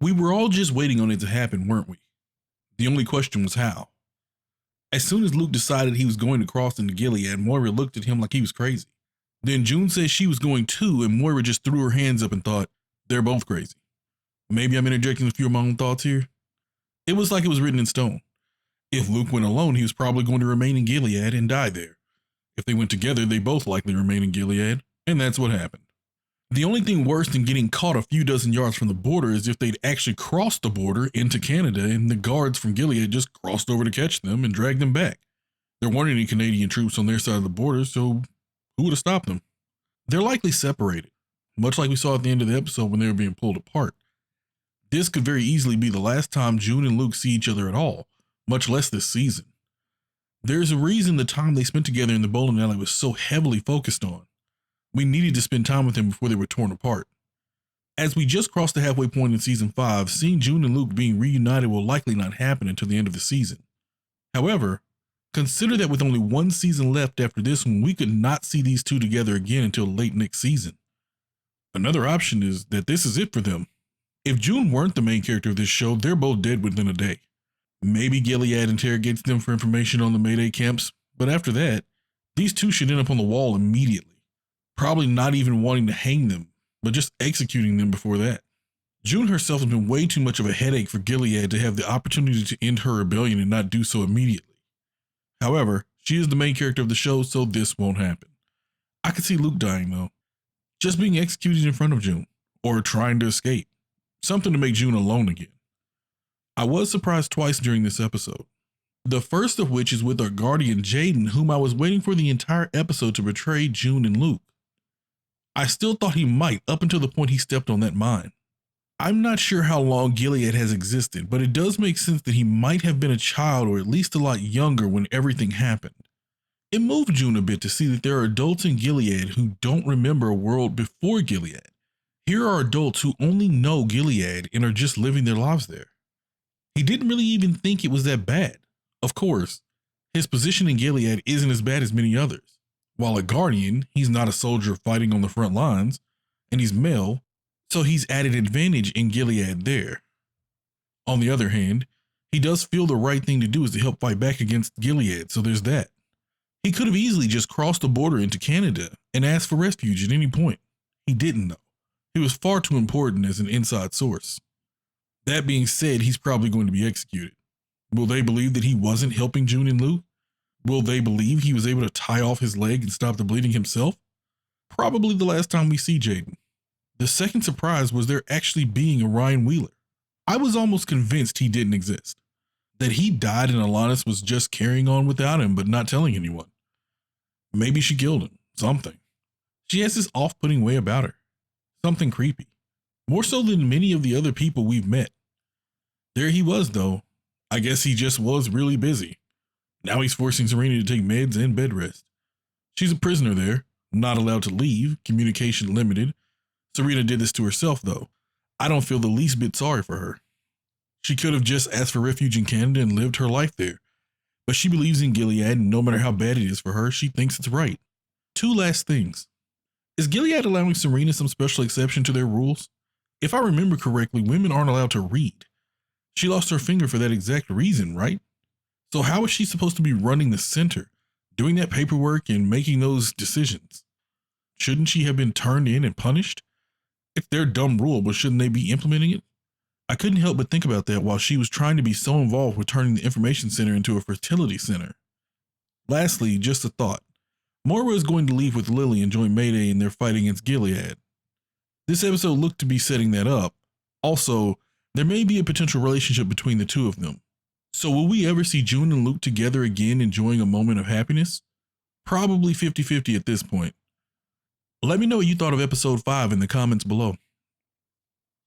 We were all just waiting on it to happen, weren't we? The only question was how. As soon as Luke decided he was going to cross into Gilead, Moira looked at him like he was crazy. Then June said she was going too, and Moira just threw her hands up and thought, they're both crazy. Maybe I'm interjecting a few of my own thoughts here. It was like it was written in stone. If Luke went alone, he was probably going to remain in Gilead and die there. If they went together, they both likely remain in Gilead, and that's what happened. The only thing worse than getting caught a few dozen yards from the border is if they'd actually crossed the border into Canada and the guards from Gilead just crossed over to catch them and drag them back. There weren't any Canadian troops on their side of the border, so who would have stopped them? They're likely separated, much like we saw at the end of the episode when they were being pulled apart. This could very easily be the last time June and Luke see each other at all, much less this season. There's a reason the time they spent together in the bowling alley was so heavily focused on. We needed to spend time with them before they were torn apart. As we just crossed the halfway point in season 5, seeing June and Luke being reunited will likely not happen until the end of the season. However, consider that with only one season left after this one, we could not see these two together again until late next season. Another option is that this is it for them. If June weren't the main character of this show, they're both dead within a day. Maybe Gilead interrogates them for information on the Mayday camps, but after that, these two should end up on the wall immediately. Probably not even wanting to hang them, but just executing them before that. June herself has been way too much of a headache for Gilead to have the opportunity to end her rebellion and not do so immediately. However, she is the main character of the show, so this won't happen. I could see Luke dying though. Just being executed in front of June, or trying to escape. Something to make June alone again. I was surprised twice during this episode. The first of which is with our guardian Jaden, whom I was waiting for the entire episode to betray June and Luke. I still thought he might up until the point he stepped on that mine. I'm not sure how long Gilead has existed, but it does make sense that he might have been a child or at least a lot younger when everything happened. It moved June a bit to see that there are adults in Gilead who don't remember a world before Gilead. Here are adults who only know Gilead and are just living their lives there. He didn't really even think it was that bad. Of course, his position in Gilead isn't as bad as many others. While a guardian, he's not a soldier fighting on the front lines, and he's male, so he's added advantage in Gilead there. On the other hand, he does feel the right thing to do is to help fight back against Gilead, so there's that. He could have easily just crossed the border into Canada and asked for refuge at any point. He didn't though. He was far too important as an inside source. That being said, he's probably going to be executed. Will they believe that he wasn't helping June and Luke? Will they believe he was able to tie off his leg and stop the bleeding himself? Probably the last time we see Jaden. The second surprise was there actually being a Ryan Wheeler. I was almost convinced he didn't exist. That he died and Alanis was just carrying on without him but not telling anyone. Maybe she killed him. Something. She has this off-putting way about her. Something creepy. More so than many of the other people we've met. There he was though. I guess he just was really busy. Now he's forcing Serena to take meds and bed rest. She's a prisoner there, not allowed to leave, communication limited. Serena did this to herself though. I don't feel the least bit sorry for her. She could have just asked for refuge in Canada and lived her life there. But she believes in Gilead and no matter how bad it is for her, she thinks it's right. Two last things. Is Gilead allowing Serena some special exception to their rules? If I remember correctly, women aren't allowed to read. She lost her finger for that exact reason, right? So how is she supposed to be running the center, doing that paperwork and making those decisions? Shouldn't she have been turned in and punished? It's their dumb rule, but shouldn't they be implementing it? I couldn't help but think about that while she was trying to be so involved with turning the information center into a fertility center. Lastly, just a thought. Moira is going to leave with Lily and join Mayday in their fight against Gilead. This episode looked to be setting that up. Also, there may be a potential relationship between the two of them. So will we ever see June and Luke together again enjoying a moment of happiness? Probably 50-50 at this point. Let me know what you thought of episode 5 in the comments below.